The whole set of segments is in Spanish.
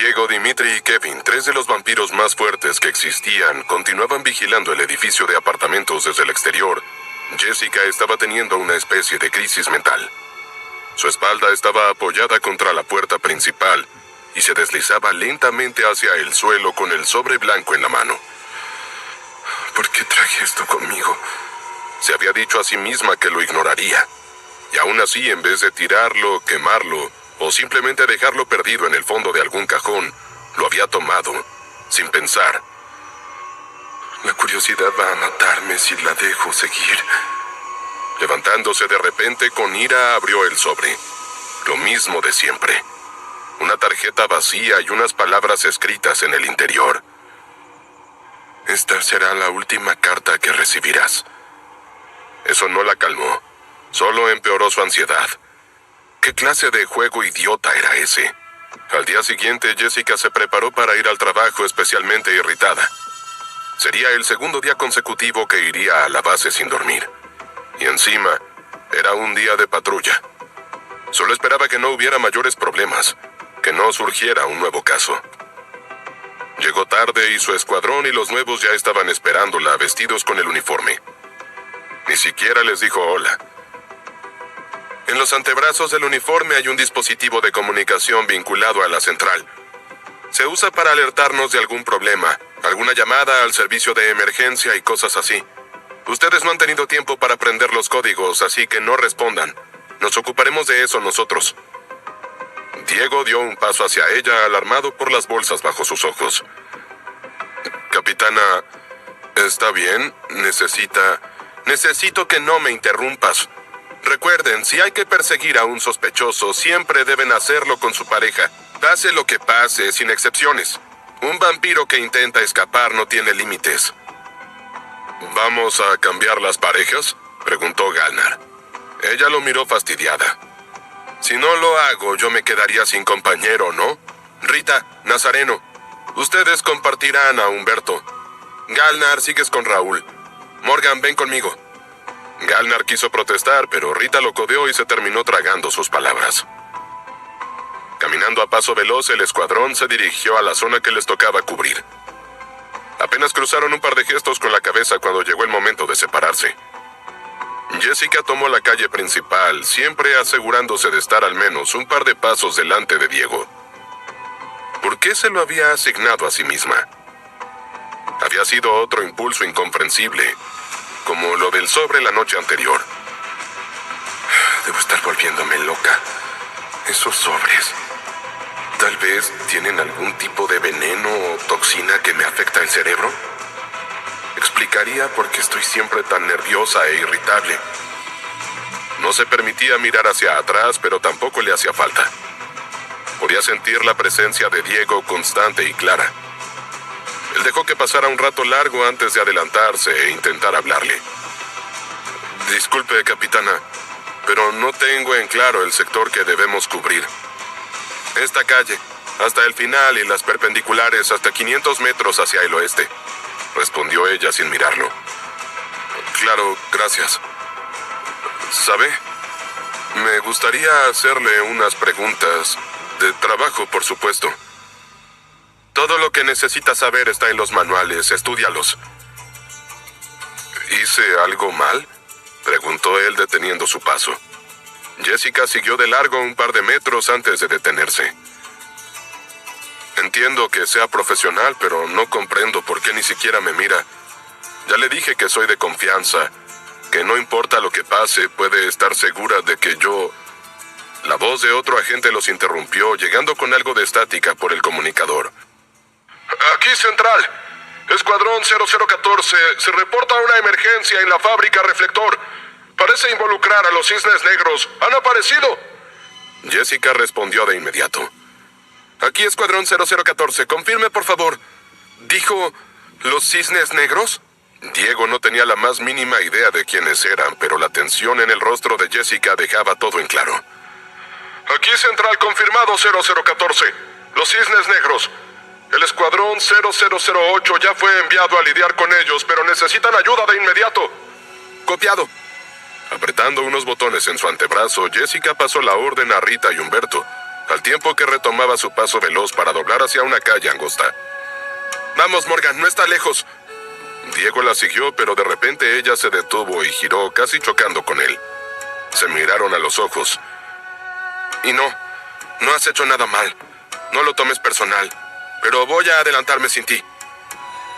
Diego, Dimitri y Kevin, tres de los vampiros más fuertes que existían, continuaban vigilando el edificio de apartamentos desde el exterior. Jessica estaba teniendo una especie de crisis mental. Su espalda estaba apoyada contra la puerta principal y se deslizaba lentamente hacia el suelo con el sobre blanco en la mano. ¿Por qué traje esto conmigo? Se había dicho a sí misma que lo ignoraría. Y aún así, en vez de tirarlo, quemarlo o simplemente dejarlo perdido en el fondo de algún cajón, lo había tomado, sin pensar. La curiosidad va a matarme si la dejo seguir. Levantándose de repente, con ira abrió el sobre. Lo mismo de siempre. Una tarjeta vacía y unas palabras escritas en el interior. Esta será la última carta que recibirás. Eso no la calmó, solo empeoró su ansiedad. ¿Qué clase de juego idiota era ese? Al día siguiente, Jessica se preparó para ir al trabajo, especialmente irritada. Sería el segundo día consecutivo que iría a la base sin dormir. Y encima, era un día de patrulla. Solo esperaba que no hubiera mayores problemas, que no surgiera un nuevo caso. Llegó tarde y su escuadrón y los nuevos ya estaban esperándola, vestidos con el uniforme. Ni siquiera les dijo hola. En los antebrazos del uniforme hay un dispositivo de comunicación vinculado a la central. Se usa para alertarnos de algún problema, alguna llamada al servicio de emergencia y cosas así. Ustedes no han tenido tiempo para aprender los códigos, así que no respondan. Nos ocuparemos de eso nosotros. Diego dio un paso hacia ella, alarmado por las bolsas bajo sus ojos. Capitana, ¿está bien? Necesito que no me interrumpas. Recuerden, si hay que perseguir a un sospechoso, siempre deben hacerlo con su pareja. Pase lo que pase, sin excepciones. Un vampiro que intenta escapar no tiene límites. ¿Vamos a cambiar las parejas?, preguntó Galnar. Ella lo miró fastidiada. Si no lo hago, yo me quedaría sin compañero, ¿no? Rita, Nazareno, ustedes compartirán a Humberto. Galnar, sigues con Raúl. Morgan, ven conmigo. Galnar quiso protestar, pero Rita lo codeó y se terminó tragando sus palabras. Caminando a paso veloz, el escuadrón se dirigió a la zona que les tocaba cubrir. Apenas cruzaron un par de gestos con la cabeza cuando llegó el momento de separarse. Jessica tomó la calle principal, siempre asegurándose de estar al menos un par de pasos delante de Diego. ¿Por qué se lo había asignado a sí misma? Había sido otro impulso incomprensible, como lo del sobre la noche anterior. Debo estar volviéndome loca. Esos sobres, tal vez tienen algún tipo de veneno o toxina que me afecta el cerebro. Explicaría por qué estoy siempre tan nerviosa e irritable. No se permitía mirar hacia atrás, pero tampoco le hacía falta. Podía sentir la presencia de Diego constante y clara. Él dejó que pasara un rato largo antes de adelantarse e intentar hablarle. Disculpe, capitana, pero no tengo en claro el sector que debemos cubrir. Esta calle, hasta el final, y las perpendiculares hasta 500 metros hacia el oeste, respondió ella sin mirarlo. Claro, gracias. ¿Sabe? Me gustaría hacerle unas preguntas de trabajo, por supuesto. Todo lo que necesita saber está en los manuales, estúdialos. ¿Hice algo mal?, preguntó él deteniendo su paso. Jessica siguió de largo un par de metros antes de detenerse. Entiendo que sea profesional, pero no comprendo por qué ni siquiera me mira. Ya le dije que soy de confianza, que no importa lo que pase, puede estar segura de que yo... La voz de otro agente los interrumpió, llegando con algo de estática por el comunicador. Aquí Central. Escuadrón 0014. Se reporta una emergencia en la fábrica Reflector. Parece involucrar a los Cisnes Negros. ¿Han aparecido? Jessica respondió de inmediato. Aquí Escuadrón 0014. Confirme, por favor. ¿Dijo los Cisnes Negros? Diego no tenía la más mínima idea de quiénes eran, pero la tensión en el rostro de Jessica dejaba todo en claro. Aquí Central confirmado 0014. Los Cisnes Negros. El escuadrón 0008 ya fue enviado a lidiar con ellos, pero necesitan ayuda de inmediato. Copiado. Apretando unos botones en su antebrazo, Jessica pasó la orden a Rita y Humberto, al tiempo que retomaba su paso veloz para doblar hacia una calle angosta. «Vamos, Morgan, no está lejos». Diego la siguió, pero de repente ella se detuvo y giró, casi chocando con él. Se miraron a los ojos. «Y no has hecho nada mal. No lo tomes personal, pero voy a adelantarme sin ti».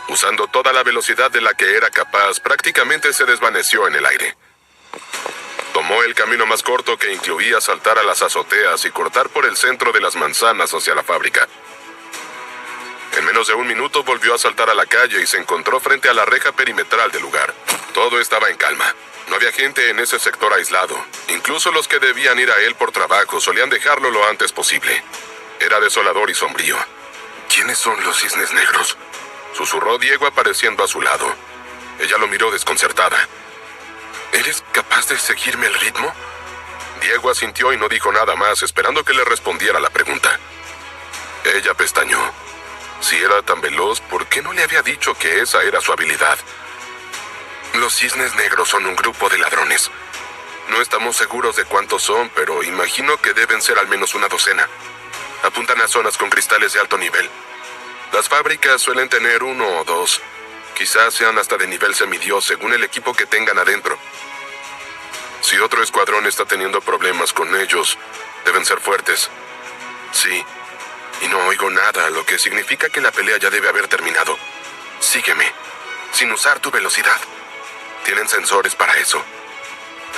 Usando toda la velocidad de la que era capaz, prácticamente se desvaneció en el aire. Tomó el camino más corto, que incluía saltar a las azoteas y cortar por el centro de las manzanas hacia la fábrica. En menos de un minuto volvió a saltar a la calle y se encontró frente a la reja perimetral del lugar. Todo estaba en calma. No había gente en ese sector aislado. Incluso los que debían ir a él por trabajo solían dejarlo lo antes posible. Era desolador y sombrío. «¿Quiénes son los cisnes negros?», susurró Diego apareciendo a su lado. Ella lo miró desconcertada. «¿Eres capaz de seguirme el ritmo?». Diego asintió y no dijo nada más, esperando que le respondiera la pregunta. Ella pestañeó. Si era tan veloz, ¿por qué no le había dicho que esa era su habilidad? «Los cisnes negros son un grupo de ladrones. No estamos seguros de cuántos son, pero imagino que deben ser al menos una docena. Apuntan a zonas con cristales de alto nivel. Las fábricas suelen tener uno o dos. Quizás sean hasta de nivel semidios según el equipo que tengan adentro. Si otro escuadrón está teniendo problemas con ellos, deben ser fuertes. Sí, y no oigo nada, lo que significa que la pelea ya debe haber terminado. Sígueme, sin usar tu velocidad. Tienen sensores para eso.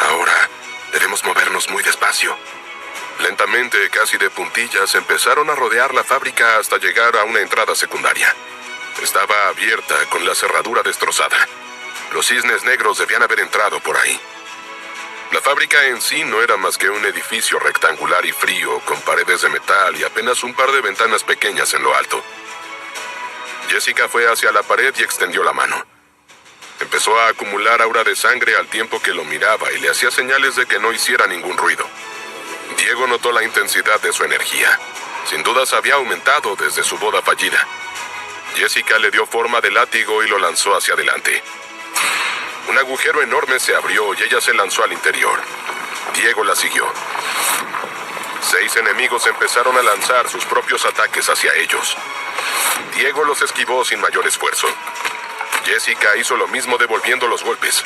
Ahora debemos movernos muy despacio». Lentamente, casi de puntillas, empezaron a rodear la fábrica hasta llegar a una entrada secundaria. Estaba abierta, con la cerradura destrozada. Los cisnes negros debían haber entrado por ahí. La fábrica en sí no era más que un edificio rectangular y frío, con paredes de metal y apenas un par de ventanas pequeñas en lo alto. Jessica fue hacia la pared y extendió la mano. Empezó a acumular aura de sangre al tiempo que lo miraba y le hacía señales de que no hiciera ningún ruido. Diego notó la intensidad de su energía. Sin dudas había aumentado desde su boda fallida. Jessica le dio forma de látigo y lo lanzó hacia adelante. Un agujero enorme se abrió y ella se lanzó al interior. Diego la siguió. 6 enemigos empezaron a lanzar sus propios ataques hacia ellos. Diego los esquivó sin mayor esfuerzo. Jessica hizo lo mismo devolviendo los golpes.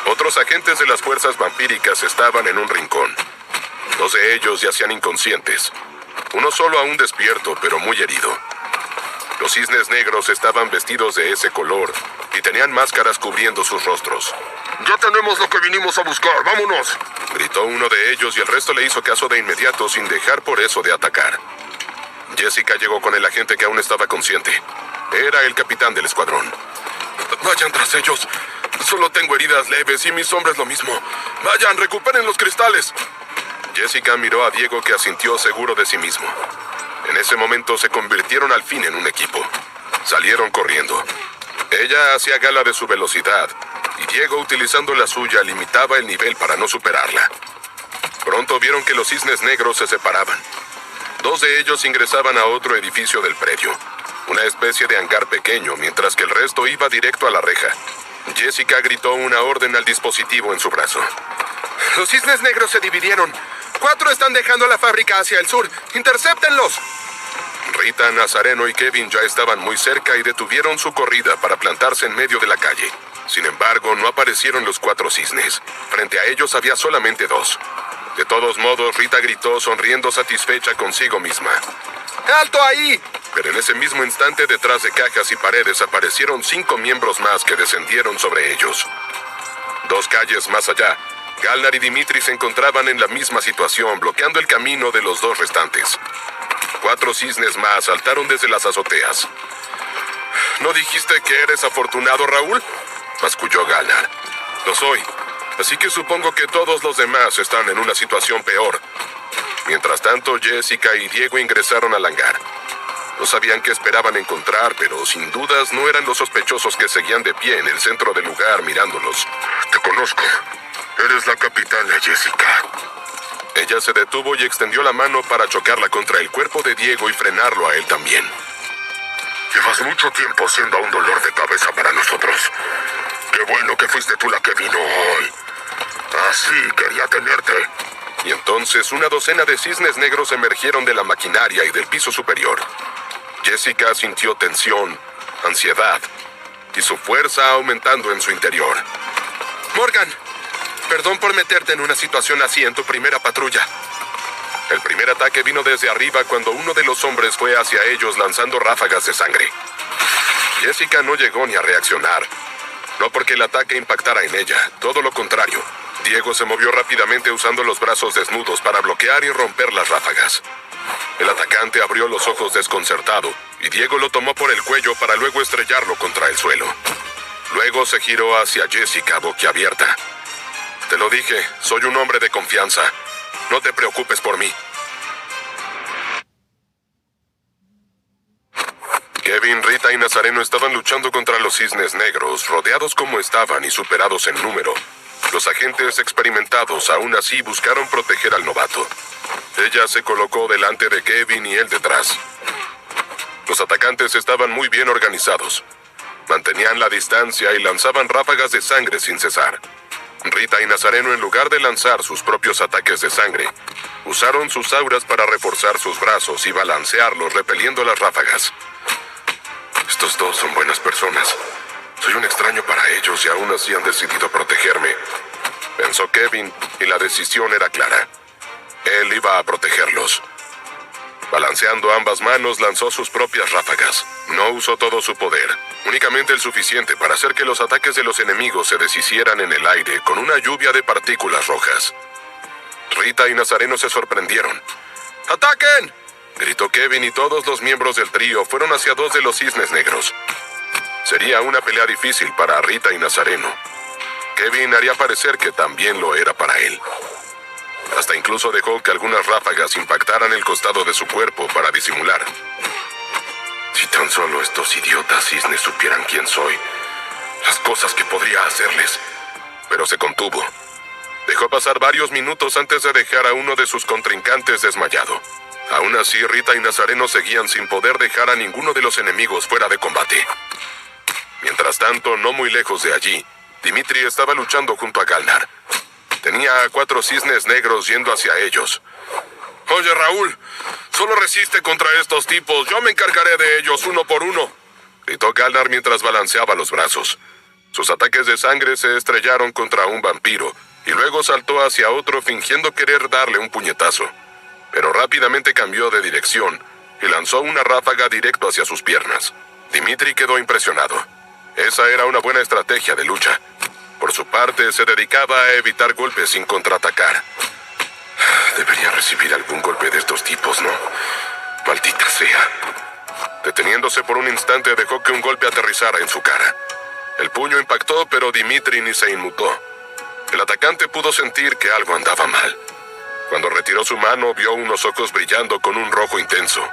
Otros agentes de las fuerzas vampíricas estaban en un rincón. 2 de ellos yacían inconscientes. Uno solo aún despierto, pero muy herido. Los cisnes negros estaban vestidos de ese color y tenían máscaras cubriendo sus rostros. «Ya tenemos lo que vinimos a buscar, vámonos», gritó uno de ellos y el resto le hizo caso de inmediato sin dejar por eso de atacar. Jessica llegó con el agente que aún estaba consciente. Era el capitán del escuadrón. «Vayan tras ellos. Solo tengo heridas leves y mis hombres lo mismo. Vayan, recuperen los cristales». Jessica miró a Diego, que asintió seguro de sí mismo. En ese momento se convirtieron al fin en un equipo. Salieron corriendo. Ella hacía gala de su velocidad y Diego, utilizando la suya, limitaba el nivel para no superarla. Pronto vieron que los cisnes negros se separaban. 2 de ellos ingresaban a otro edificio del predio, una especie de hangar pequeño, mientras que el resto iba directo a la reja. Jessica gritó una orden al dispositivo en su brazo. «Los cisnes negros se dividieron. 4 están dejando la fábrica hacia el sur. ¡Intercéptenlos!». Rita, Nazareno y Kevin ya estaban muy cerca y detuvieron su corrida para plantarse en medio de la calle. Sin embargo, no aparecieron los 4 cisnes. Frente a ellos había solamente 2. De todos modos, Rita gritó, sonriendo satisfecha consigo misma. «¡Alto ahí!». Pero en ese mismo instante, detrás de cajas y paredes, aparecieron 5 miembros más que descendieron sobre ellos. 2 calles más allá, Galnar y Dimitri se encontraban en la misma situación, bloqueando el camino de los 2 restantes. 4 cisnes más saltaron desde las azoteas. «¿No dijiste que eres afortunado, Raúl?», masculló Galnar. «Lo soy, así que supongo que todos los demás están en una situación peor». Mientras tanto, Jessica y Diego ingresaron al hangar. No sabían qué esperaban encontrar, pero sin dudas no eran los sospechosos que seguían de pie en el centro del lugar mirándolos. «Te conozco. Eres la capitana Jessica». Ella se detuvo y extendió la mano para chocarla contra el cuerpo de Diego y frenarlo a él también. «Llevas mucho tiempo siendo un dolor de cabeza para nosotros. Qué bueno que fuiste tú la que vino hoy. Así quería tenerte. Y entonces una docena de cisnes negros emergieron de la maquinaria y del piso superior. Jessica sintió tensión, ansiedad y su fuerza aumentando en su interior. Morgan, perdón por meterte en una situación así en tu primera patrulla. El primer ataque vino desde arriba cuando uno de los hombres fue hacia ellos lanzando ráfagas de sangre. Jessica no llegó ni a reaccionar. No porque el ataque impactara en ella, todo lo contrario. Diego se movió rápidamente usando los brazos desnudos para bloquear y romper las ráfagas. El atacante abrió los ojos desconcertado y Diego lo tomó por el cuello para luego estrellarlo contra el suelo. Luego se giró hacia Jessica boquiabierta. Te lo dije, soy un hombre de confianza. No te preocupes por mí. Kevin, Rita y Nazareno estaban luchando contra los cisnes negros, rodeados como estaban y superados en número. Los agentes experimentados aún así buscaron proteger al novato. Ella se colocó delante de Kevin y él detrás. Los atacantes estaban muy bien organizados. Mantenían la distancia y lanzaban ráfagas de sangre sin cesar. Rita y Nazareno, en lugar de lanzar sus propios ataques de sangre, usaron sus auras para reforzar sus brazos y balancearlos repeliendo las ráfagas. Estos dos son buenas personas. Soy un extraño para ellos y aún así han decidido protegerme, pensó Kevin, y la decisión era clara. Él iba a protegerlos. Balanceando ambas manos, lanzó sus propias ráfagas. No usó todo su poder, únicamente el suficiente para hacer que los ataques de los enemigos se deshicieran en el aire con una lluvia de partículas rojas. Rita y Nazareno se sorprendieron. ¡Ataquen!, gritó Kevin, y todos los miembros del trío fueron hacia dos de los cisnes negros. Sería una pelea difícil para Rita y Nazareno. Kevin haría parecer que también lo era para él. Hasta incluso dejó que algunas ráfagas impactaran el costado de su cuerpo para disimular. Si tan solo estos idiotas cisnes supieran quién soy, las cosas que podría hacerles. Pero se contuvo. Dejó pasar varios minutos antes de dejar a uno de sus contrincantes desmayado. Aún así, Rita y Nazareno seguían sin poder dejar a ninguno de los enemigos fuera de combate. Mientras tanto, no muy lejos de allí, Dimitri estaba luchando junto a Galnar. Tenía a 4 cisnes negros yendo hacia ellos. Oye, Raúl, solo resiste contra estos tipos. Yo me encargaré de ellos uno por uno, gritó Galnar mientras balanceaba los brazos. Sus ataques de sangre se estrellaron contra un vampiro y luego saltó hacia otro fingiendo querer darle un puñetazo. Pero rápidamente cambió de dirección y lanzó una ráfaga directo hacia sus piernas. Dimitri quedó impresionado. Esa era una buena estrategia de lucha. Por su parte, se dedicaba a evitar golpes sin contraatacar. Debería recibir algún golpe de estos tipos, ¿no? Maldita sea. Deteniéndose por un instante, dejó que un golpe aterrizara en su cara. El puño impactó, pero Dimitri ni se inmutó. El atacante pudo sentir que algo andaba mal. Cuando retiró su mano, vio unos ojos brillando con un rojo intenso.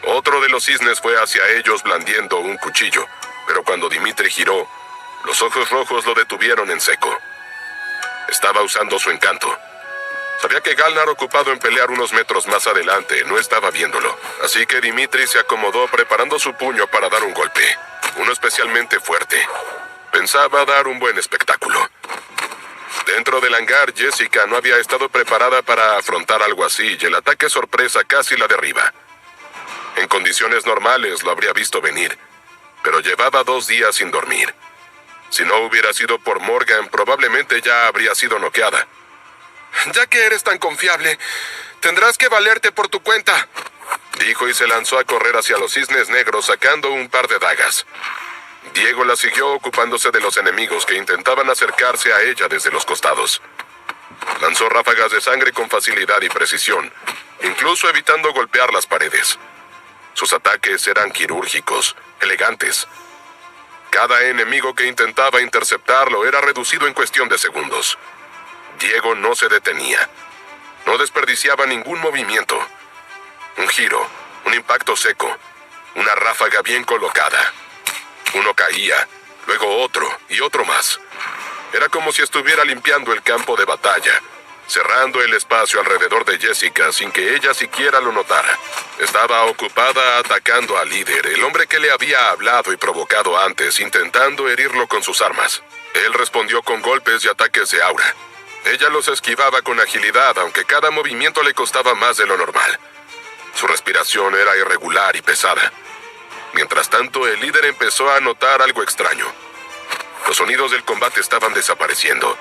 Otro de los cisnes fue hacia ellos blandiendo un cuchillo, pero cuando Dimitri giró, los ojos rojos lo detuvieron en seco. Estaba usando su encanto. Sabía que Galnar, ocupado en pelear unos metros más adelante, no estaba viéndolo. Así que Dimitri se acomodó preparando su puño para dar un golpe. Uno especialmente fuerte. Pensaba dar un buen espectáculo. Dentro del hangar, Jessica no había estado preparada para afrontar algo así y el ataque sorpresa casi la derriba. En condiciones normales lo habría visto venir, pero llevaba 2 días sin dormir. Si no hubiera sido por Morgan, probablemente ya habría sido noqueada. Ya que eres tan confiable, tendrás que valerte por tu cuenta, dijo y se lanzó a correr hacia los cisnes negros sacando un par de dagas. Diego la siguió ocupándose de los enemigos que intentaban acercarse a ella desde los costados. Lanzó ráfagas de sangre con facilidad y precisión, incluso evitando golpear las paredes. Sus ataques eran quirúrgicos, elegantes. Cada enemigo que intentaba interceptarlo era reducido en cuestión de segundos. Diego no se detenía. No desperdiciaba ningún movimiento. Un giro, un impacto seco, una ráfaga bien colocada. Uno caía, luego otro y otro más. Era como si estuviera limpiando el campo de batalla, cerrando el espacio alrededor de Jessica sin que ella siquiera lo notara. Estaba ocupada atacando al líder, el hombre que le había hablado y provocado antes, intentando herirlo con sus armas. Él respondió con golpes y ataques de aura. Ella los esquivaba con agilidad, aunque cada movimiento le costaba más de lo normal. Su respiración era irregular y pesada. Mientras tanto, el líder empezó a notar algo extraño. Los sonidos del combate estaban desapareciendo.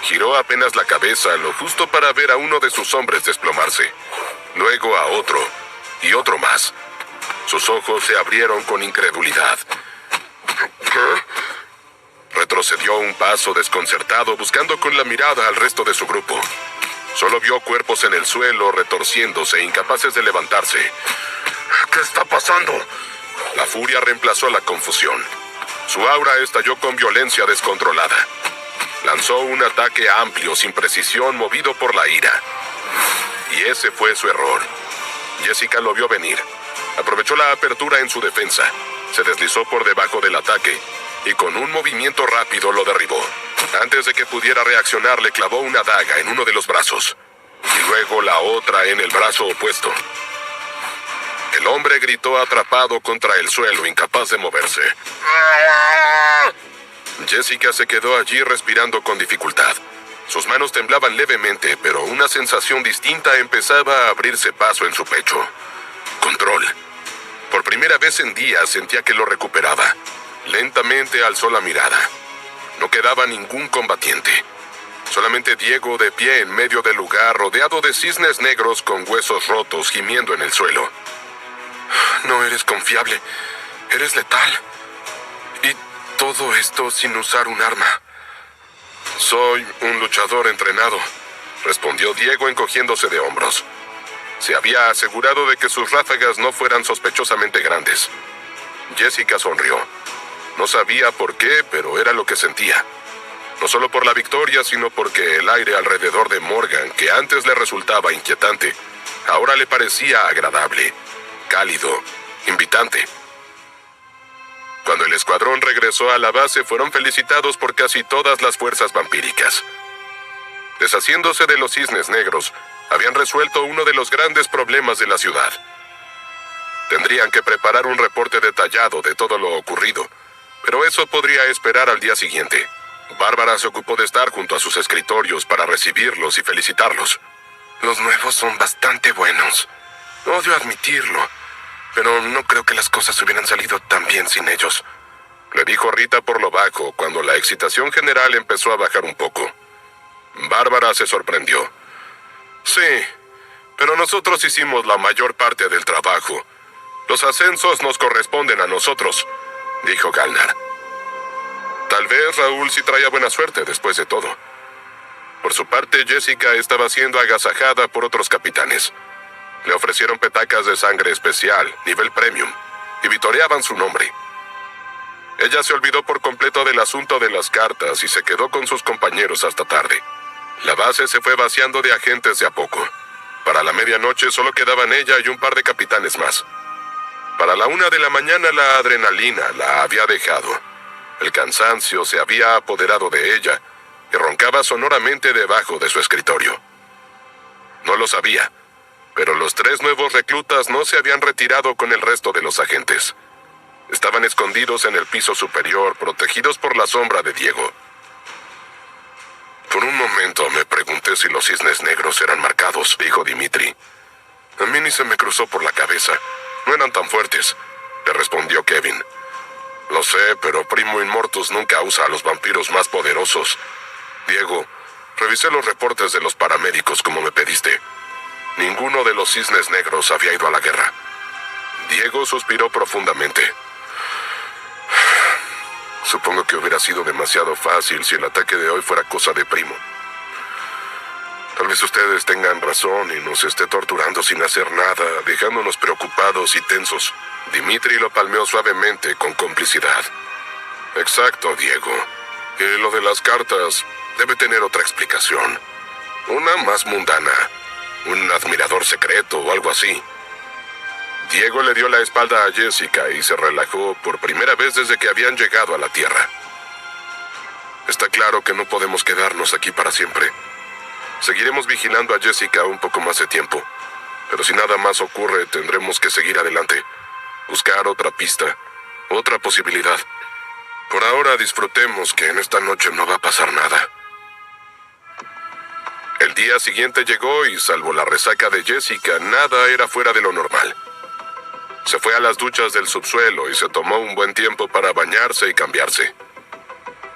Giró apenas la cabeza, lo justo para ver a uno de sus hombres desplomarse. Luego a otro, y otro más. Sus ojos se abrieron con incredulidad. ¿Qué? Retrocedió un paso desconcertado, buscando con la mirada al resto de su grupo. Solo vio cuerpos en el suelo, retorciéndose, incapaces de levantarse. ¿Qué está pasando? La furia reemplazó la confusión. Su aura estalló con violencia descontrolada. Lanzó un ataque amplio, sin precisión, movido por la ira. Y ese fue su error. Jessica lo vio venir. Aprovechó la apertura en su defensa. Se deslizó por debajo del ataque y con un movimiento rápido lo derribó. Antes de que pudiera reaccionar, le clavó una daga en uno de los brazos y luego la otra en el brazo opuesto. El hombre gritó atrapado contra el suelo, incapaz de moverse. Jessica se quedó allí respirando con dificultad. Sus manos temblaban levemente, pero una sensación distinta empezaba a abrirse paso en su pecho. Control. Por primera vez en días sentía que lo recuperaba. Lentamente alzó la mirada. No quedaba ningún combatiente. Solamente Diego de pie en medio del lugar, rodeado de cisnes negros con huesos rotos gimiendo en el suelo. No eres confiable. Eres letal. Y todo esto sin usar un arma. Soy un luchador entrenado, respondió Diego encogiéndose de hombros. Se había asegurado de que sus ráfagas no fueran sospechosamente grandes. Jessica sonrió. No sabía por qué, pero era lo que sentía. No solo por la victoria, sino porque el aire alrededor de Morgan, que antes le resultaba inquietante, ahora le parecía agradable, cálido, invitante. Cuando el escuadrón regresó a la base, fueron felicitados por casi todas las fuerzas vampíricas. Deshaciéndose de los cisnes negros, habían resuelto uno de los grandes problemas de la ciudad. Tendrían que preparar un reporte detallado de todo lo ocurrido, pero eso podría esperar al día siguiente. Bárbara se ocupó de estar junto a sus escritorios para recibirlos y felicitarlos. Los nuevos son bastante buenos. Odio admitirlo, pero no creo que las cosas hubieran salido tan bien sin ellos, le dijo Rita por lo bajo cuando la excitación general empezó a bajar un poco. Bárbara se sorprendió. Sí, pero nosotros hicimos la mayor parte del trabajo. Los ascensos nos corresponden a nosotros, dijo Galnar. Tal vez Raúl sí traía buena suerte después de todo. Por su parte, Jessica estaba siendo agasajada por otros capitanes. Le ofrecieron petacas de sangre especial, nivel premium, y vitoreaban su nombre. Ella se olvidó por completo del asunto de las cartas y se quedó con sus compañeros hasta tarde. La base se fue vaciando de agentes de a poco. Para la medianoche solo quedaban ella y un par de capitanes más. Para la 1 de la mañana la adrenalina la había dejado. El cansancio se había apoderado de ella y roncaba sonoramente debajo de su escritorio. No lo sabía, pero los 3 nuevos reclutas no se habían retirado con el resto de los agentes. Estaban escondidos en el piso superior, protegidos por la sombra de Diego. Por un momento me pregunté si los cisnes negros eran marcados, dijo Dimitri. A mí ni se me cruzó por la cabeza. No eran tan fuertes, le respondió Kevin. Lo sé, pero Primo Immortus nunca usa a los vampiros más poderosos. Diego, revisé los reportes de los paramédicos como me pediste. Ninguno de los cisnes negros había ido a la guerra. Diego suspiró profundamente. Supongo que hubiera sido demasiado fácil si el ataque de hoy fuera cosa de Primo. Tal vez ustedes tengan razón y nos esté torturando sin hacer nada, dejándonos preocupados y tensos. Dimitri lo palmeó suavemente con complicidad. Exacto, Diego. Y lo de las cartas debe tener otra explicación. Una más mundana. Un admirador secreto o algo así. Diego le dio la espalda a Jessica y se relajó por primera vez desde que habían llegado a la Tierra. Está claro que no podemos quedarnos aquí para siempre. Seguiremos vigilando a Jessica un poco más de tiempo, pero si nada más ocurre, tendremos que seguir adelante. Buscar otra pista, otra posibilidad. Por ahora disfrutemos que en esta noche no va a pasar nada. El día siguiente llegó y, salvo la resaca de Jessica, nada era fuera de lo normal. Se fue a las duchas del subsuelo y se tomó un buen tiempo para bañarse y cambiarse.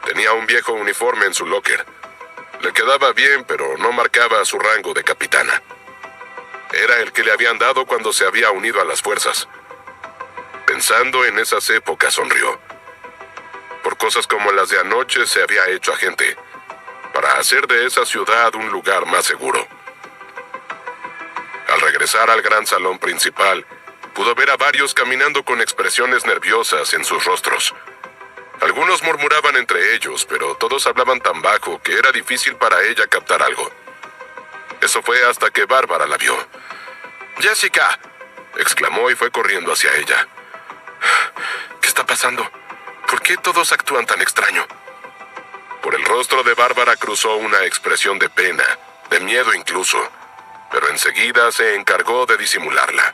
Tenía un viejo uniforme en su locker. Le quedaba bien, pero no marcaba su rango de capitana. Era el que le habían dado cuando se había unido a las fuerzas. Pensando en esas épocas, sonrió. Por cosas como las de anoche se había hecho agente, para hacer de esa ciudad un lugar más seguro. Al regresar al gran salón principal, pudo ver a varios caminando con expresiones nerviosas en sus rostros. Algunos murmuraban entre ellos, pero todos hablaban tan bajo que era difícil para ella captar algo. Eso fue hasta que Bárbara la vio. ¡Jessica!, exclamó y fue corriendo hacia ella. ¿Qué está pasando? ¿Por qué todos actúan tan extraño? Por el rostro de Bárbara cruzó una expresión de pena, de miedo incluso, pero enseguida se encargó de disimularla.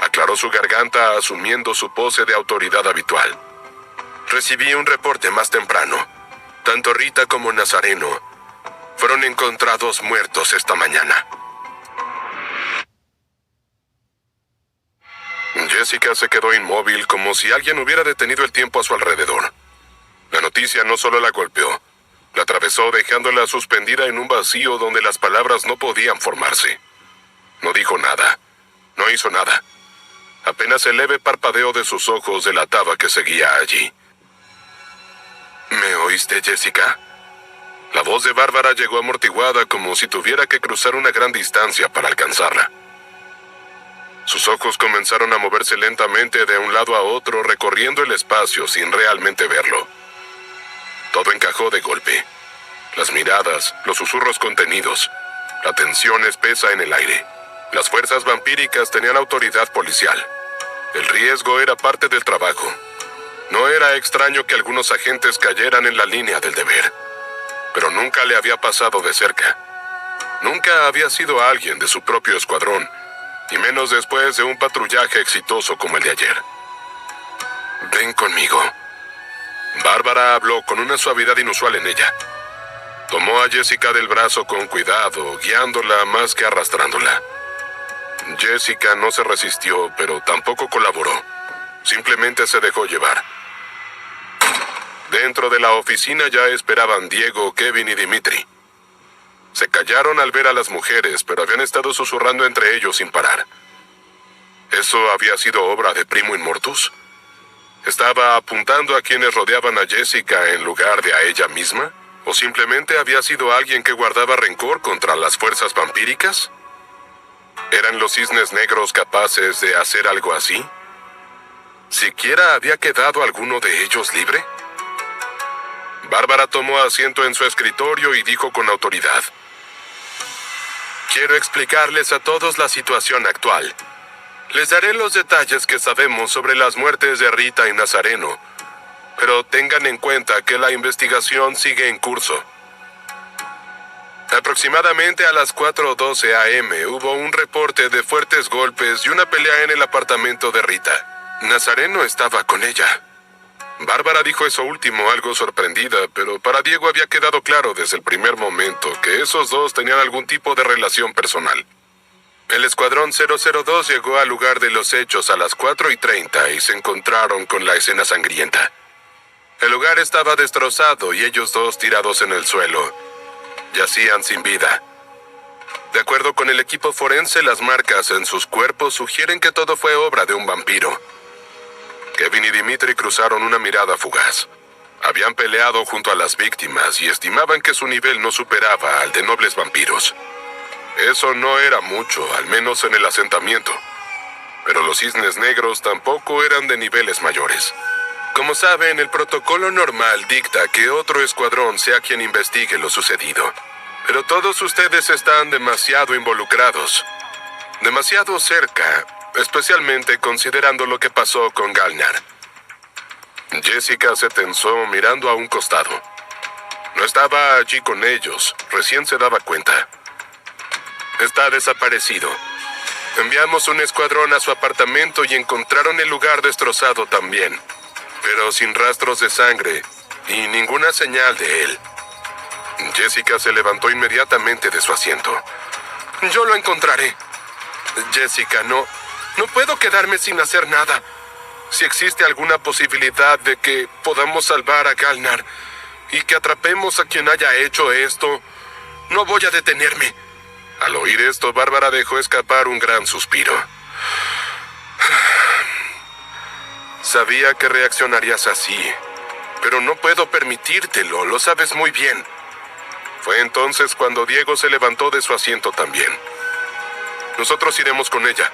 Aclaró su garganta asumiendo su pose de autoridad habitual. Recibí un reporte más temprano. Tanto Rita como Nazareno fueron encontrados muertos esta mañana. Jessica se quedó inmóvil como si alguien hubiera detenido el tiempo a su alrededor. La noticia no solo la golpeó, la atravesó dejándola suspendida en un vacío donde las palabras no podían formarse. No dijo nada, no hizo nada. Apenas el leve parpadeo de sus ojos delataba que seguía allí. ¿Me oíste, Jessica? La voz de Bárbara llegó amortiguada como si tuviera que cruzar una gran distancia para alcanzarla. Sus ojos comenzaron a moverse lentamente de un lado a otro, recorriendo el espacio sin realmente verlo. Todo encajó de golpe. Las miradas, los susurros contenidos, la tensión espesa en el aire. Las fuerzas vampíricas tenían autoridad policial. El riesgo era parte del trabajo. No era extraño que algunos agentes cayeran en la línea del deber. Pero nunca le había pasado de cerca. Nunca había sido alguien de su propio escuadrón, y menos después de un patrullaje exitoso como el de ayer. Ven conmigo. Bárbara habló con una suavidad inusual en ella. Tomó a Jessica del brazo con cuidado, guiándola más que arrastrándola. Jessica no se resistió, pero tampoco colaboró. Simplemente se dejó llevar. Dentro de la oficina ya esperaban Diego, Kevin y Dimitri. Se callaron al ver a las mujeres, pero habían estado susurrando entre ellos sin parar. ¿Eso había sido obra de Primo Inmortus? ¿Estaba apuntando a quienes rodeaban a Jessica en lugar de a ella misma? ¿O simplemente había sido alguien que guardaba rencor contra las fuerzas vampíricas? ¿Eran los cisnes negros capaces de hacer algo así? ¿Siquiera había quedado alguno de ellos libre? Bárbara tomó asiento en su escritorio y dijo con autoridad: Quiero explicarles a todos la situación actual. Les daré los detalles que sabemos sobre las muertes de Rita y Nazareno, pero tengan en cuenta que la investigación sigue en curso. Aproximadamente a las 4:12 a.m. hubo un reporte de fuertes golpes y una pelea en el apartamento de Rita. Nazareno estaba con ella. Bárbara dijo eso último algo sorprendida, pero para Diego había quedado claro desde el primer momento que esos dos tenían algún tipo de relación personal. El escuadrón 002 llegó al lugar de los hechos a las 4:30 y se encontraron con la escena sangrienta. El lugar estaba destrozado y ellos dos tirados en el suelo. Yacían sin vida. De acuerdo con el equipo forense, las marcas en sus cuerpos sugieren que todo fue obra de un vampiro. Kevin y Dimitri cruzaron una mirada fugaz. Habían peleado junto a las víctimas y estimaban que su nivel no superaba al de nobles vampiros. Eso no era mucho, al menos en el asentamiento. Pero los cisnes negros tampoco eran de niveles mayores. Como saben, el protocolo normal dicta que otro escuadrón sea quien investigue lo sucedido. Pero todos ustedes están demasiado involucrados. Demasiado cerca, especialmente considerando lo que pasó con Galnar. Jessica se tensó mirando a un costado. No estaba allí con ellos, recién se daba cuenta. Está desaparecido. Enviamos un escuadrón a su apartamento y encontraron el lugar destrozado también, pero sin rastros de sangre y ninguna señal de él. Jessica se levantó inmediatamente de su asiento. Yo lo encontraré. Jessica, no puedo quedarme sin hacer nada. Si existe alguna posibilidad de que podamos salvar a Galnar y que atrapemos a quien haya hecho esto, no voy a detenerme. Al oír esto, Bárbara dejó escapar un gran suspiro. Sabía que reaccionarías así, pero no puedo permitírtelo, lo sabes muy bien. Fue entonces cuando Diego se levantó de su asiento también. Nosotros iremos con ella.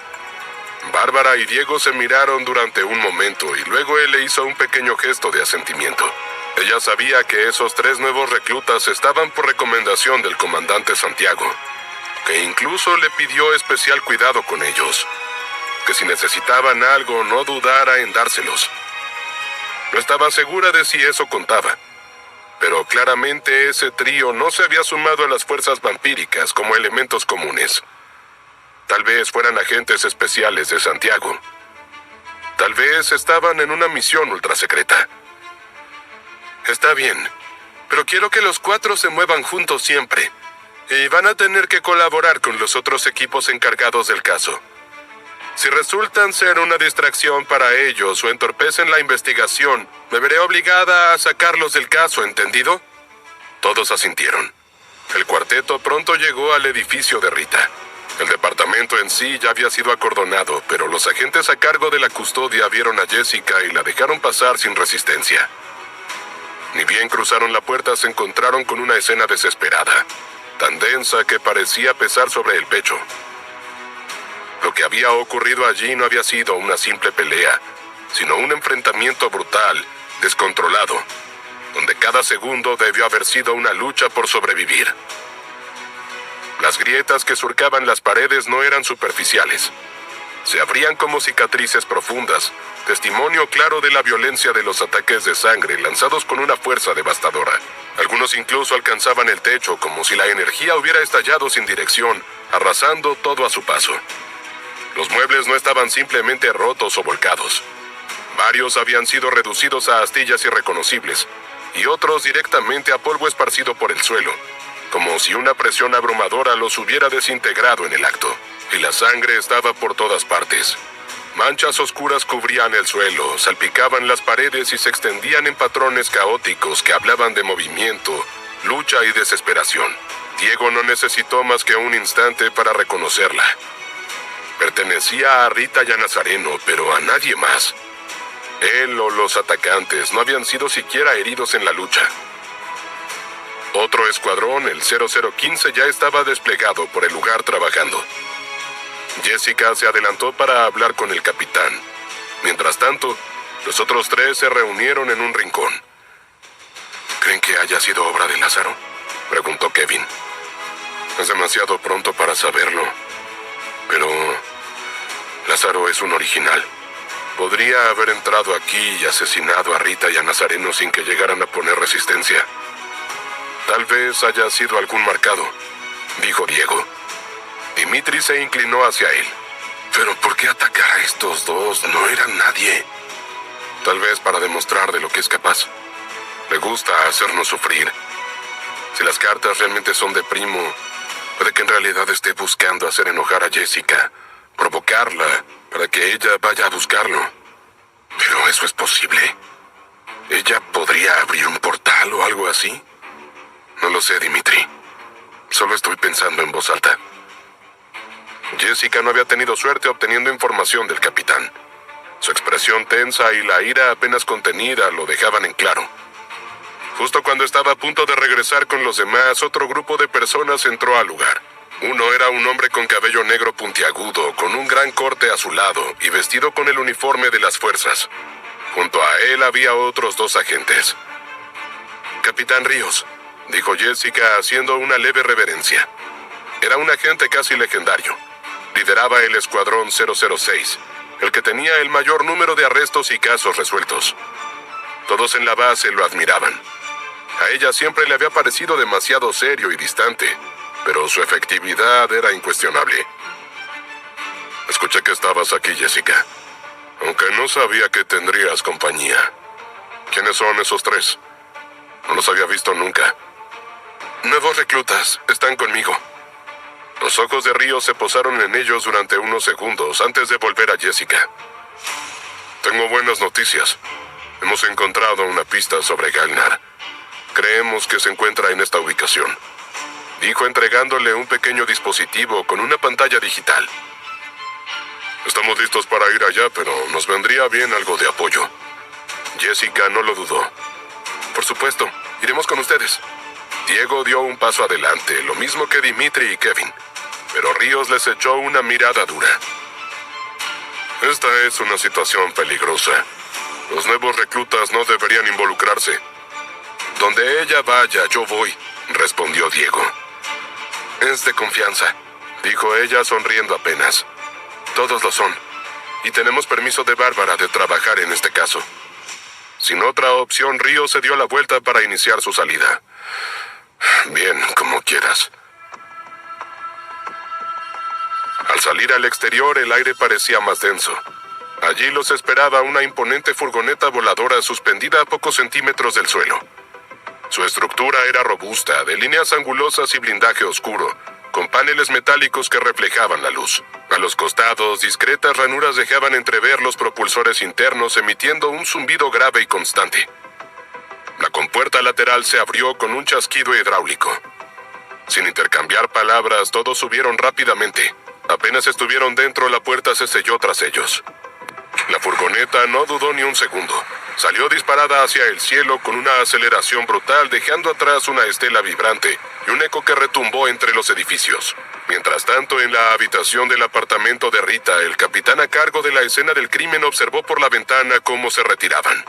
Bárbara y Diego se miraron durante un momento y luego él le hizo un pequeño gesto de asentimiento. Ella sabía que esos 3 nuevos reclutas estaban por recomendación del comandante Santiago, que incluso le pidió especial cuidado con ellos, que si necesitaban algo no dudara en dárselos. No estaba segura de si eso contaba, pero claramente ese trío no se había sumado a las fuerzas vampíricas como elementos comunes. Tal vez fueran agentes especiales de Santiago. Tal vez estaban en una misión ultrasecreta. Está bien, pero quiero que los 4 se muevan juntos siempre. Y van a tener que colaborar con los otros equipos encargados del caso. Si resultan ser una distracción para ellos o entorpecen la investigación, me veré obligada a sacarlos del caso, ¿entendido? Todos asintieron. El cuarteto pronto llegó al edificio de Rita. El departamento en sí ya había sido acordonado, pero los agentes a cargo de la custodia vieron a Jessica y la dejaron pasar sin resistencia. Ni bien cruzaron la puerta, se encontraron con una escena desesperada, tan densa que parecía pesar sobre el pecho. Lo que había ocurrido allí no había sido una simple pelea, sino un enfrentamiento brutal, descontrolado, donde cada segundo debió haber sido una lucha por sobrevivir. Las grietas que surcaban las paredes no eran superficiales. Se abrían como cicatrices profundas, testimonio claro de la violencia de los ataques de sangre lanzados con una fuerza devastadora. Algunos incluso alcanzaban el techo como si la energía hubiera estallado sin dirección, arrasando todo a su paso. Los muebles no estaban simplemente rotos o volcados. Varios habían sido reducidos a astillas irreconocibles, y otros directamente a polvo esparcido por el suelo, como si una presión abrumadora los hubiera desintegrado en el acto. Y la sangre estaba por todas partes. Manchas oscuras cubrían el suelo, salpicaban las paredes y se extendían en patrones caóticos que hablaban de movimiento, lucha y desesperación. Diego no necesitó más que un instante para reconocerla. Pertenecía a Rita y a Nazareno, pero a nadie más. Él o los atacantes no habían sido siquiera heridos en la lucha. Otro escuadrón, el 0015, ya estaba desplegado por el lugar trabajando. Jessica se adelantó para hablar con el capitán. Mientras tanto, los otros 3 se reunieron en un rincón. ¿Creen que haya sido obra de Lázaro?, preguntó Kevin. Es demasiado pronto para saberlo, pero Lázaro es un original. Podría haber entrado aquí y asesinado a Rita y a Nazareno sin que llegaran a poner resistencia. Tal vez haya sido algún marcado, dijo Diego. Dimitri se inclinó hacia él. ¿Pero por qué atacar a estos 2? No eran nadie. Tal vez para demostrar de lo que es capaz. Le gusta hacernos sufrir. Si las cartas realmente son de Primo, puede que en realidad esté buscando hacer enojar a Jessica, provocarla para que ella vaya a buscarlo. ¿Pero eso es posible? ¿Ella podría abrir un portal o algo así? No lo sé, Dimitri. Solo estoy pensando en voz alta. Jessica no había tenido suerte obteniendo información del capitán. Su expresión tensa y la ira apenas contenida lo dejaban en claro. Justo cuando estaba a punto de regresar con los demás, otro grupo de personas entró al lugar. Uno era un hombre con cabello negro puntiagudo, con un gran corte azulado y vestido con el uniforme de las fuerzas. Junto a él había otros 2 agentes. Capitán Ríos, dijo Jessica haciendo una leve reverencia. Era un agente casi legendario. Lideraba el escuadrón 006, el que tenía el mayor número de arrestos y casos resueltos. Todos en la base lo admiraban. A ella siempre le había parecido demasiado serio y distante, pero su efectividad era incuestionable. Escuché que estabas aquí, Jessica, aunque no sabía que tendrías compañía. ¿Quiénes son esos 3? No los había visto nunca. Nuevos reclutas, están conmigo. Los ojos de Ríos se posaron en ellos durante unos segundos antes de volver a Jessica. Tengo buenas noticias. Hemos encontrado una pista sobre Galnar. Creemos que se encuentra en esta ubicación, dijo entregándole un pequeño dispositivo con una pantalla digital. Estamos listos para ir allá, pero nos vendría bien algo de apoyo. Jessica no lo dudó. Por supuesto, iremos con ustedes. Diego dio un paso adelante, lo mismo que Dimitri y Kevin, pero Ríos les echó una mirada dura. Esta es una situación peligrosa. Los nuevos reclutas no deberían involucrarse. Donde ella vaya, yo voy, respondió Diego. Es de confianza, dijo ella sonriendo apenas. Todos lo son, y tenemos permiso de Bárbara de trabajar en este caso. Sin otra opción, Ríos se dio la vuelta para iniciar su salida. Bien, como quieras. Al salir al exterior, el aire parecía más denso. Allí los esperaba una imponente furgoneta voladora suspendida a pocos centímetros del suelo. Su estructura era robusta, de líneas angulosas y blindaje oscuro, con paneles metálicos que reflejaban la luz. A los costados, discretas ranuras dejaban entrever los propulsores internos, emitiendo un zumbido grave y constante. La compuerta lateral se abrió con un chasquido hidráulico. Sin intercambiar palabras, todos subieron rápidamente. Apenas estuvieron dentro, la puerta se selló tras ellos. La furgoneta no dudó ni un segundo. Salió disparada hacia el cielo con una aceleración brutal, dejando atrás una estela vibrante y un eco que retumbó entre los edificios. Mientras tanto, en la habitación del apartamento de Rita, el capitán a cargo de la escena del crimen observó por la ventana cómo se retiraban.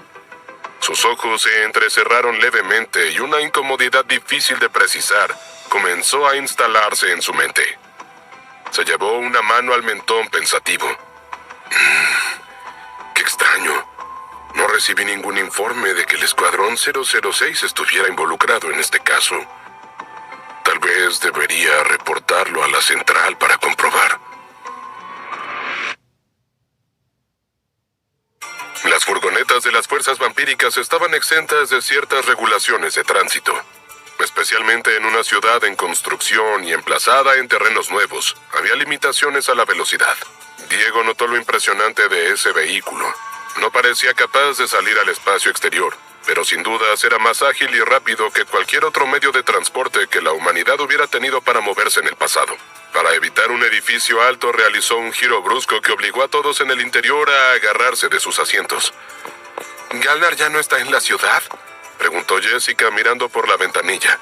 Sus ojos se entrecerraron levemente y una incomodidad difícil de precisar comenzó a instalarse en su mente. Se llevó una mano al mentón pensativo. ¡Qué extraño! No recibí ningún informe de que el Escuadrón 006 estuviera involucrado en este caso. Tal vez debería reportarlo a la central para comprobar. Las furgonetas de las fuerzas vampíricas estaban exentas de ciertas regulaciones de tránsito, especialmente en una ciudad en construcción y emplazada en terrenos nuevos. Había limitaciones a la velocidad. Diego notó lo impresionante de ese vehículo. No parecía capaz de salir al espacio exterior, pero sin dudas era más ágil y rápido que cualquier otro medio de transporte que la humanidad hubiera tenido para moverse en el pasado. Para evitar un edificio alto, realizó un giro brusco que obligó a todos en el interior a agarrarse de sus asientos. ¿Galnar ya no está en la ciudad?, preguntó Jessica mirando por la ventanilla.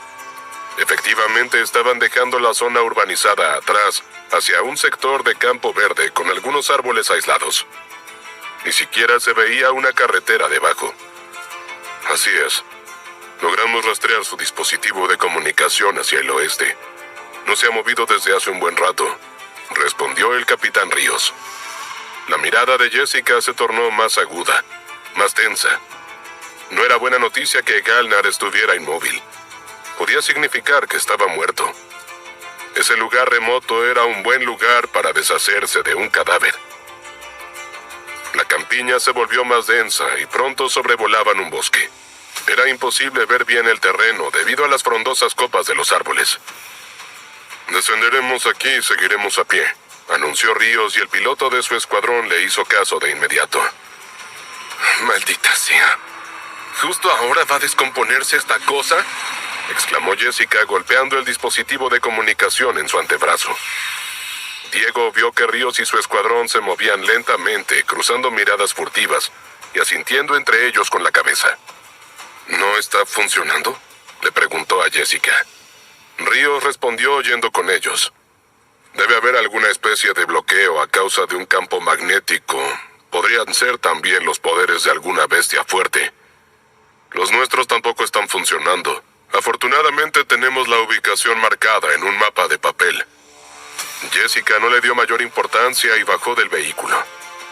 Efectivamente, estaban dejando la zona urbanizada atrás, hacia un sector de campo verde con algunos árboles aislados. Ni siquiera se veía una carretera debajo. Así es. Logramos rastrear su dispositivo de comunicación hacia el oeste. No se ha movido desde hace un buen rato, respondió el capitán Ríos. La mirada de Jessica se tornó más aguda, más tensa. No era buena noticia que Galnar estuviera inmóvil. Podía significar que estaba muerto. Ese lugar remoto era un buen lugar para deshacerse de un cadáver. La campiña se volvió más densa y pronto sobrevolaban un bosque. Era imposible ver bien el terreno debido a las frondosas copas de los árboles. Descenderemos aquí y seguiremos a pie, anunció Ríos, y el piloto de su escuadrón le hizo caso de inmediato. Maldita sea. ¿Justo ahora va a descomponerse esta cosa?, exclamó Jessica golpeando el dispositivo de comunicación en su antebrazo. Diego vio que Ríos y su escuadrón se movían lentamente, cruzando miradas furtivas y asintiendo entre ellos con la cabeza. ¿No está funcionando?, le preguntó a Jessica. Ríos respondió yendo con ellos. Debe haber alguna especie de bloqueo a causa de un campo magnético. Podrían ser también los poderes de alguna bestia fuerte. Los nuestros tampoco están funcionando. Afortunadamente tenemos la ubicación marcada en un mapa de papel. Jessica no le dio mayor importancia y bajó del vehículo.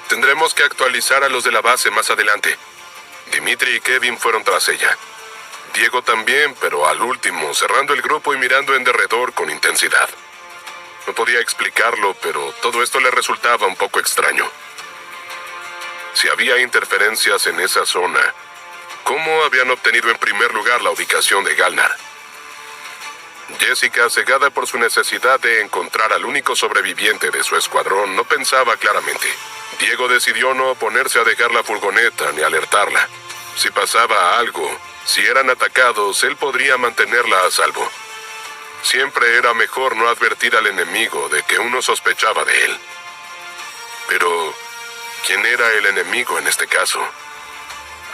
Tendremos que actualizar a los de la base más adelante. Dimitri y Kevin fueron tras ella. Diego también, pero al último, cerrando el grupo y mirando en derredor con intensidad. No podía explicarlo, pero todo esto le resultaba un poco extraño. Si había interferencias en esa zona, ¿cómo habían obtenido en primer lugar la ubicación de Galnar? Jessica, cegada por su necesidad de encontrar al único sobreviviente de su escuadrón, no pensaba claramente. Diego decidió no oponerse a dejar la furgoneta ni alertarla. Si pasaba algo, si eran atacados, él podría mantenerla a salvo. Siempre era mejor no advertir al enemigo de que uno sospechaba de él. Pero, ¿quién era el enemigo en este caso?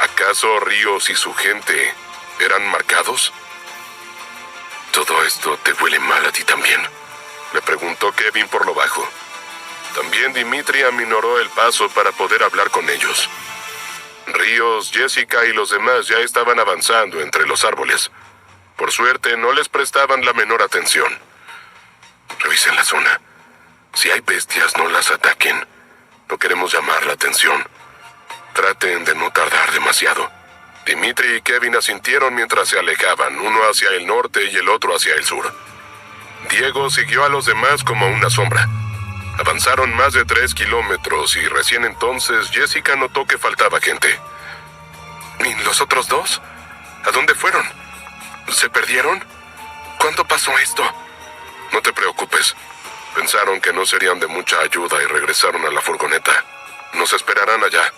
¿Acaso Ríos y su gente eran marcados? ¿Todo esto te huele mal a ti también?, le preguntó Kevin por lo bajo. También Dimitri aminoró el paso para poder hablar con ellos. Ríos, Jessica y los demás ya estaban avanzando entre los árboles. Por suerte, no les prestaban la menor atención. Revisen la zona. Si hay bestias, no las ataquen. No queremos llamar la atención. Traten de no tardar demasiado. Dimitri y Kevin asintieron mientras se alejaban, uno hacia el norte y el otro hacia el sur. Diego siguió a los demás como una sombra. Avanzaron más de 3 kilómetros y recién entonces Jessica notó que faltaba gente. ¿Y los otros dos? ¿A dónde fueron? ¿Se perdieron? ¿Cuándo pasó esto? No te preocupes. Pensaron que no serían de mucha ayuda y regresaron a la furgoneta. Nos esperarán allá,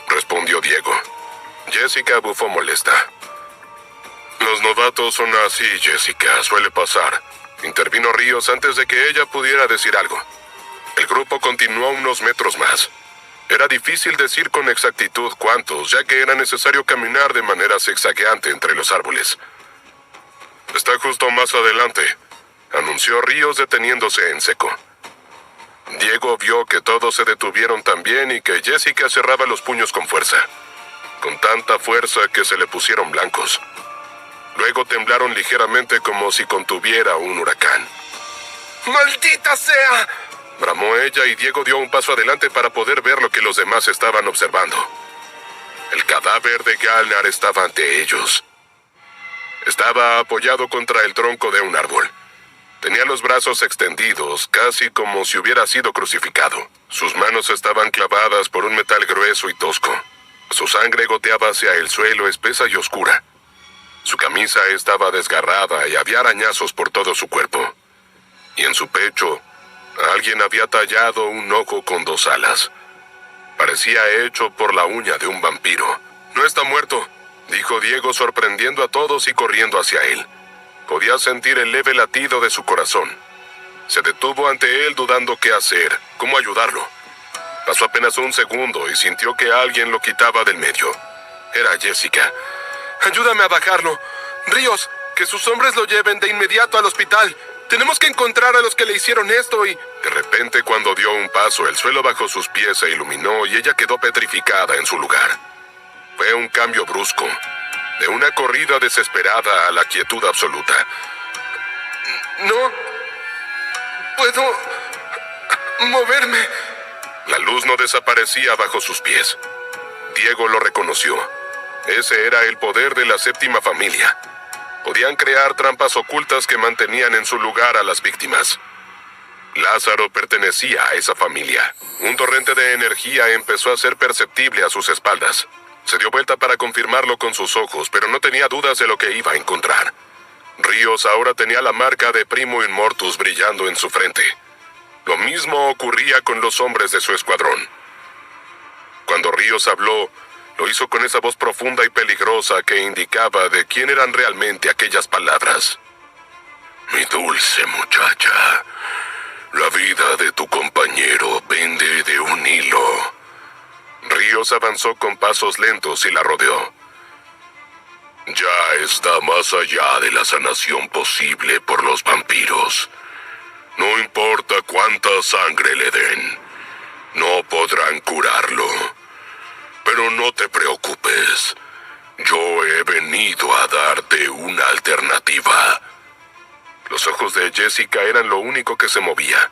respondió Diego. Jessica bufó molesta. Los novatos son así, Jessica, suele pasar. Intervino Ríos antes de que ella pudiera decir algo. El grupo continuó unos metros más. Era difícil decir con exactitud cuántos, ya que era necesario caminar de manera zigzagueante entre los árboles. Está justo más adelante, anunció Ríos deteniéndose en seco. Diego vio que todos se detuvieron también y que Jessica cerraba los puños con fuerza. Con tanta fuerza que se le pusieron blancos. Luego temblaron ligeramente como si contuviera un huracán. ¡Maldita sea!, bramó ella y Diego dio un paso adelante para poder ver lo que los demás estaban observando. El cadáver de Galnar estaba ante ellos. Estaba apoyado contra el tronco de un árbol. Tenía los brazos extendidos, casi como si hubiera sido crucificado. Sus manos estaban clavadas por un metal grueso y tosco. Su sangre goteaba hacia el suelo espesa y oscura. Su camisa estaba desgarrada y había arañazos por todo su cuerpo. Y en su pecho, alguien había tallado un ojo con 2 alas. Parecía hecho por la uña de un vampiro. «No está muerto», dijo Diego sorprendiendo a todos y corriendo hacia él. Podía sentir el leve latido de su corazón. Se detuvo ante él dudando qué hacer, cómo ayudarlo. Pasó apenas un segundo y sintió que alguien lo quitaba del medio. Era Jessica. «Ayúdame a bajarlo. Ríos, que sus hombres lo lleven de inmediato al hospital. Tenemos que encontrar a los que le hicieron esto y...» De repente, cuando dio un paso, el suelo bajo sus pies se iluminó y ella quedó petrificada en su lugar. Fue un cambio brusco, de una corrida desesperada a la quietud absoluta. «No puedo moverme». La luz no desaparecía bajo sus pies. Diego lo reconoció. Ese era el poder de la séptima familia. Podían crear trampas ocultas que mantenían en su lugar a las víctimas. Lázaro pertenecía a esa familia. Un torrente de energía empezó a ser perceptible a sus espaldas. Se dio vuelta para confirmarlo con sus ojos, pero no tenía dudas de lo que iba a encontrar. Ríos ahora tenía la marca de Primo Immortus brillando en su frente. Lo mismo ocurría con los hombres de su escuadrón. Cuando Ríos habló, lo hizo con esa voz profunda y peligrosa que indicaba de quién eran realmente aquellas palabras. «Mi dulce muchacha, la vida de tu compañero pende de un hilo». Ríos avanzó con pasos lentos y la rodeó. «Ya está más allá de la sanación posible por los vampiros. No importa cuánta sangre le den, no podrán curarlo. Pero no te preocupes, yo he venido a darte una alternativa». Los ojos de Jessica eran lo único que se movía.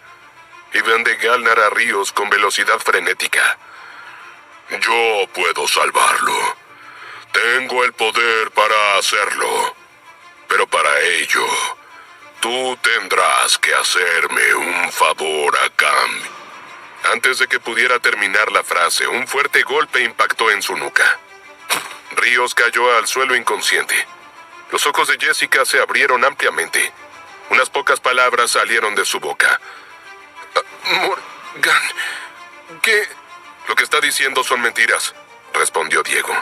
Iban de Galnar a Ríos con velocidad frenética. «Yo puedo salvarlo. Tengo el poder para hacerlo. Pero para ello, tú tendrás que hacerme un favor a cambio». Antes de que pudiera terminar la frase, un fuerte golpe impactó en su nuca. Ríos cayó al suelo inconsciente. Los ojos de Jessica se abrieron ampliamente. Unas pocas palabras salieron de su boca. Morgan, ¿qué? Lo que está diciendo son mentiras, respondió Diego.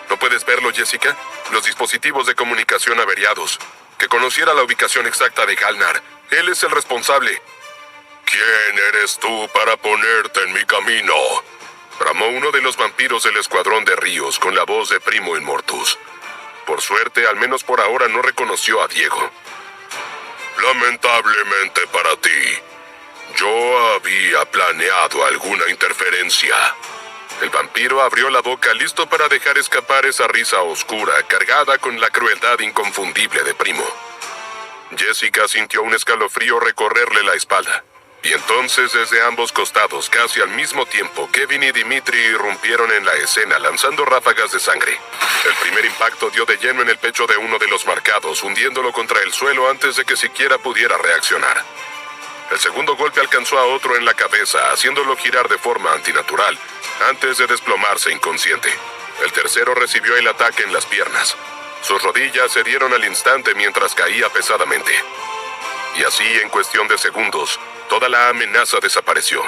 ¿No puedes verlo, Jessica? Los dispositivos de comunicación averiados. Que conociera la ubicación exacta de Galnar. Él es el responsable. ¿Quién eres tú para ponerte en mi camino? Bramó uno de los vampiros del escuadrón de Ríos con la voz de Primo Immortus. Por suerte, al menos por ahora, no reconoció a Diego. Lamentablemente para ti, yo había planeado alguna interferencia. El vampiro abrió la boca listo para dejar escapar esa risa oscura, cargada con la crueldad inconfundible de Primo. Jessica sintió un escalofrío recorrerle la espalda. Y entonces, desde ambos costados, casi al mismo tiempo, Kevin y Dimitri irrumpieron en la escena, lanzando ráfagas de sangre. El primer impacto dio de lleno en el pecho de uno de los marcados, hundiéndolo contra el suelo antes de que siquiera pudiera reaccionar. El segundo golpe alcanzó a otro en la cabeza, haciéndolo girar de forma antinatural, antes de desplomarse inconsciente. El tercero recibió el ataque en las piernas. Sus rodillas se dieron al instante mientras caía pesadamente. Y así, en cuestión de segundos, toda la amenaza desapareció.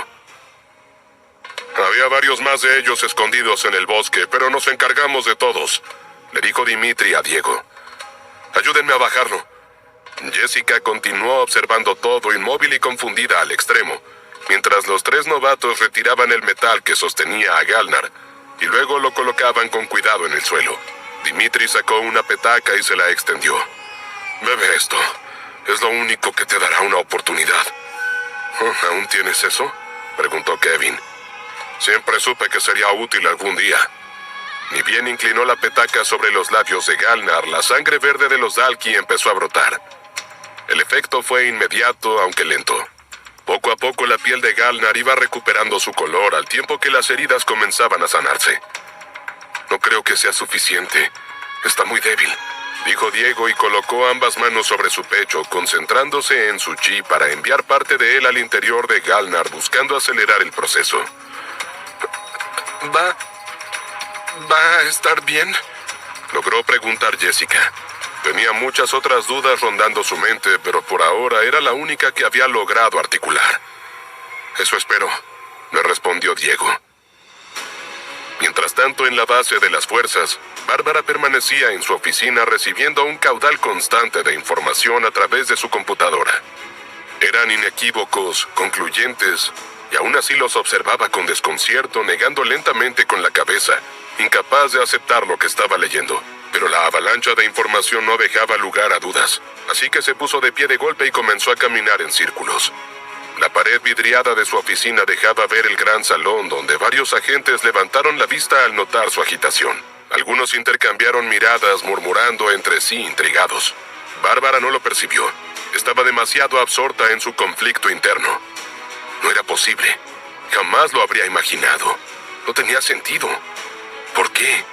Había varios más de ellos escondidos en el bosque, pero nos encargamos de todos, le dijo Dimitri a Diego. Ayúdenme a bajarlo. Jessica continuó observando todo, inmóvil y confundida al extremo, mientras los tres novatos retiraban el metal que sostenía a Galnar y luego lo colocaban con cuidado en el suelo. Dimitri sacó una petaca y se la extendió. Bebe esto. Es lo único que te dará una oportunidad. ¿Aún tienes eso?, preguntó Kevin. Siempre supe que sería útil algún día. Ni bien inclinó la petaca sobre los labios de Galnar, la sangre verde de los Dalki empezó a brotar. El efecto fue inmediato, aunque lento. Poco a poco la piel de Galnar iba recuperando su color al tiempo que las heridas comenzaban a sanarse. No creo que sea suficiente. Está muy débil, dijo Diego y colocó ambas manos sobre su pecho, concentrándose en su chi para enviar parte de él al interior de Galnar, buscando acelerar el proceso. ¿Va a estar bien?, logró preguntar Jessica. Tenía muchas otras dudas rondando su mente, pero por ahora era la única que había logrado articular. Eso espero, le respondió Diego. Mientras tanto, en la base de las fuerzas, Bárbara permanecía en su oficina recibiendo un caudal constante de información a través de su computadora. Eran inequívocos, concluyentes, y aún así los observaba con desconcierto, negando lentamente con la cabeza, incapaz de aceptar lo que estaba leyendo. Pero la avalancha de información no dejaba lugar a dudas, así que se puso de pie de golpe y comenzó a caminar en círculos. La pared vidriada de su oficina dejaba ver el gran salón, donde varios agentes levantaron la vista al notar su agitación. Algunos intercambiaron miradas, murmurando entre sí, intrigados. Bárbara no lo percibió. Estaba demasiado absorta en su conflicto interno. No era posible. Jamás lo habría imaginado. No tenía sentido. ¿Por qué?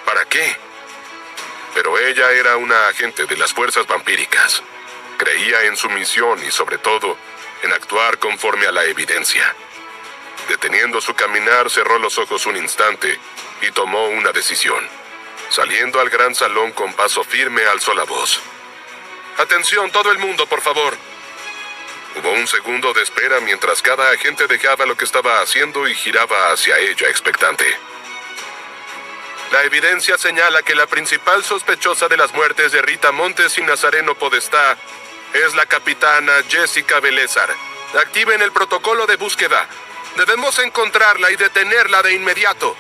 ¿Para qué? Pero ella era una agente de las fuerzas vampíricas. Creía en su misión y, sobre todo, en actuar conforme a la evidencia. Deteniendo su caminar, cerró los ojos un instante y tomó una decisión. Saliendo al gran salón con paso firme, alzó la voz. «Atención, todo el mundo, por favor». Hubo un segundo de espera mientras cada agente dejaba lo que estaba haciendo y giraba hacia ella expectante. La evidencia señala que la principal sospechosa de las muertes de Rita Montes y Nazareno Podestá es la capitana Jessica Belezar. Activen el protocolo de búsqueda. Debemos encontrarla y detenerla de inmediato.